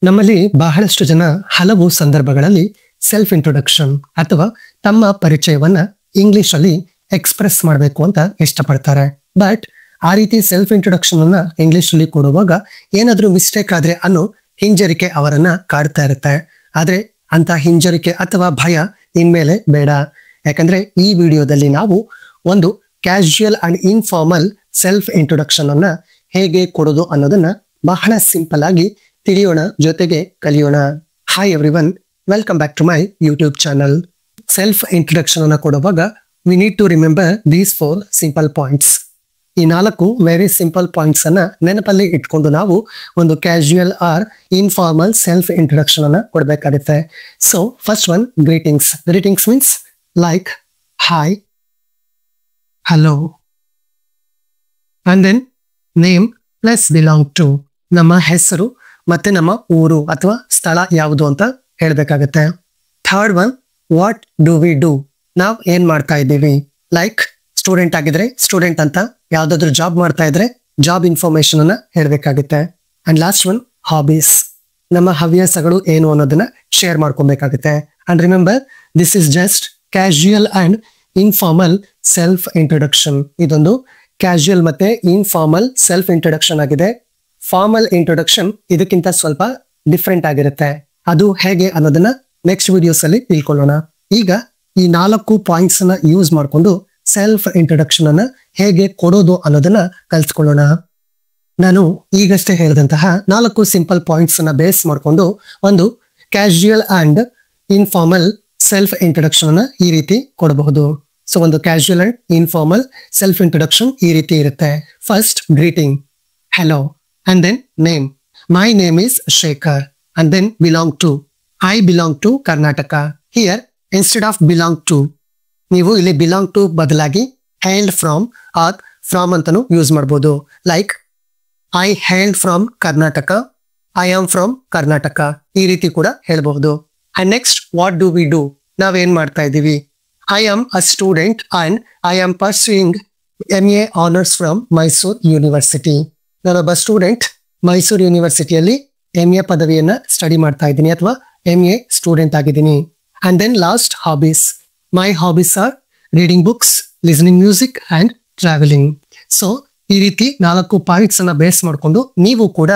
ನಮ್ಮಲ್ಲಿ ಬಹಳಷ್ಟು ಜನ ಹಲವು ಸಂದರ್ಭಗಳಲ್ಲಿ ಸೆಲ್ಫ್ ಇಂಟ್ರೊಡಕ್ಷನ್ ಅಥವಾ ತಮ್ಮ ಪರಿಚಯವನ್ನ ಇಂಗ್ಲಿಷ್ ಅಲ್ಲಿ ಎಕ್ಸ್ಪ್ರೆಸ್ ಮಾಡಬೇಕು ಅಂತ ಇಷ್ಟಪಡ್ತಾರೆ. ಬಟ್ ಆ ರೀತಿ ಸೆಲ್ಫ್ ಇಂಟ್ರೊಡಕ್ಷನ್ ಅನ್ನ ಇಂಗ್ಲಿಷ್ ಅಲ್ಲಿ ಕೊಡುವಾಗ ಏನಾದ್ರೂ ಮಿಸ್ಟೇಕ್ ಆದ್ರೆ ಅನ್ನೋ ಹಿಂಜರಿಕೆ ಅವರನ್ನ ಕಾಡ್ತಾ ಇರುತ್ತೆ. ಆದ್ರೆ ಅಂತ ಹಿಂಜರಿಕೆ ಅಥವಾ ಭಯ ಇನ್ಮೇಲೆ ಬೇಡ. ಯಾಕಂದ್ರೆ ಈ ವಿಡಿಯೋದಲ್ಲಿ ನಾವು ಒಂದು casual and informal self introduction ಅನ್ನ ಹೇಗೆ ಕೊಡೋದು ಅನ್ನೋದನ್ನ ಬಹಳ ಸಿಂಪಲ್ ಆಗಿ ತಿಳಿಯೋಣ, ಜೊತೆಗೆ ಕಲಿಯೋಣ. Hi everyone, welcome back to my YouTube channel. Self introduction ಅನ್ನ ಕೊಡುವಾಗ we need to remember these 4 simple points. ಈ 4 ವೆರಿ ಸಿಂಪಲ್ ಪಾಯಿಂಟ್ಸ್ ಅನ್ನ ನೆನಪಲ್ಲಿ ಇಟ್ಕೊಂಡು ನಾವು ಒಂದು casual or informal self introduction ಅನ್ನ ಕೊಡಬೇಕಾಗುತ್ತೆ. So first one, greetings. Greetings means like hi, hello, and then name plus belong to, ನಮ್ಮ ಹೆಸರು ಮತ್ತೆ ನಮ್ಮ ಊರು ಅಥವಾ ಸ್ಥಳ ಯಾವುದು ಅಂತ ಹೇಳ್ಬೇಕಾಗತ್ತೆ. Third one, what do we do, ನಾವ್ ಏನ್ ಮಾಡ್ತಾ ಇದ್ದೀವಿ. ಲೈಕ್ ಸ್ಟೂಡೆಂಟ್ ಆಗಿದ್ರೆ ಸ್ಟೂಡೆಂಟ್ ಅಂತ, ಯಾವ್ದಾದ್ರು ಜಾಬ್ ಮಾಡ್ತಾ ಇದ್ರೆ ಜಾಬ್ ಇನ್ಫಾರ್ಮೇಶನ್ ಅನ್ನ ಹೇಳ್ಬೇಕಾಗುತ್ತೆ. ಅಂಡ್ ಲಾಸ್ಟ್ ಒನ್, ಹಾಬೀಸ್, ನಮ್ಮ ಹವ್ಯಾಸಗಳು ಏನು ಅನ್ನೋದನ್ನ ಶೇರ್ ಮಾಡ್ಕೊಬೇಕಾಗುತ್ತೆ. And remember, this is just casual and informal self introduction. ಇದೊಂದು ಕ್ಯಾಶುಯಲ್ ಮತ್ತೆ ಇನ್ಫಾರ್ಮಲ್ ಸೆಲ್ಫ್ ಇಂಟ್ರೊಡಕ್ಷನ್ ಆಗಿದೆ. ಫಾರ್ಮಲ್ ಇಂಟ್ರೊಡಕ್ಷನ್ ಇದಕ್ಕಿಂತ ಸ್ವಲ್ಪ ಡಿಫ್ರೆಂಟ್ ಆಗಿರುತ್ತೆ. ಅದು ಹೇಗೆ ಅನ್ನೋದನ್ನ ನೆಕ್ಸ್ಟ್ ವಿಡಿಯೋಸ್ ಅಲ್ಲಿ ತಿಳ್ಕೊಳ್ಳೋಣ. ಈಗ ಈ 4 ಪಾಯಿಂಟ್ಸ್ ಅನ್ನ ಯೂಸ್ ಮಾಡಿಕೊಂಡು ಸೆಲ್ಫ್ ಇಂಟ್ರೊಡಕ್ಷನ್ ಅನ್ನ ಹೇಗೆ ಕೊಡೋದು ಅನ್ನೋದನ್ನ ಕಲ್ತ್ಕೊಳ್ಳೋಣ. ನಾನು ಈಗಷ್ಟೇ ಹೇಳಿದಂತಹ 4 ಸಿಂಪಲ್ ಪಾಯಿಂಟ್ಸ್ ಅನ್ನ ಬೇಸ್ ಮಾಡಿಕೊಂಡು ಒಂದು casual and informal self introduction ಅನ್ನ ಈ ರೀತಿ ಕೊಡಬಹುದು. ಸೊ ಒಂದು casual and informal self introduction ಈ ರೀತಿ ಇರುತ್ತೆ. First, greeting, hello, and then name. My name is Shekhar, and then belong to. I belong to Karnataka. Here, instead of belong to, ನೀವು ಇಲ್ಲಿ belong to ಬದಲಾಗಿ hailed from or from ಅಂತನೂ use ಮಾಡಬಹುದು. Like I hailed from Karnataka, I am from Karnataka, ಈ ರೀತಿ ಕೂಡ ಹೇಳ್ಬಹುದು. And next, what do we do? ನಾವೇನ್ ಮಾಡ್ತಾ ಇದ್ದೀವಿ. I am a student and I am pursuing MA honors from Mysore University. ನಾನೊಬ್ಬ ಸ್ಟೂಡೆಂಟ್, ಮೈಸೂರು ಯೂನಿವರ್ಸಿಟಿಯಲ್ಲಿ MA ಪದವಿಯನ್ನ ಸ್ಟಡಿ ಮಾಡ್ತಾ ಇದ್ದೀನಿ ಅಥವಾ MA ಸ್ಟೂಡೆಂಟ್ ಆಗಿದ್ದೀನಿ. And then last, hobbies. My hobbies are reading books, listening music and travelling. So ಈ ರೀತಿ 4 points ಅನ್ನ ಬೇಸ್ ಮಾಡಿಕೊಂಡು ನೀವು ಕೂಡ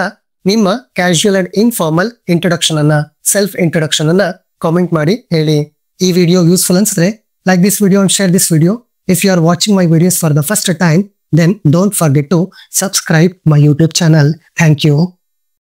ನಿಮ್ಮ ಕ್ಯಾಶುಯಲ್ ಅಂಡ್ ಇನ್ಫಾರ್ಮಲ್ ಇಂಟ್ರೊಡಕ್ಷನ್ ಅನ್ನ, ಸೆಲ್ಫ್ ಇಂಟ್ರೊಡಕ್ಷನ್ ಅನ್ನ ಕಾಮೆಂಟ್ ಮಾಡಿ ಹೇಳಿ. ಈ ವಿಡಿಯೋ ಯೂಸ್ಫುಲ್ ಅನ್ಸಿದ್ರೆ like this video and share this video. If you are watching my videos for the first time, then don't forget to subscribe my YouTube channel. Thank you.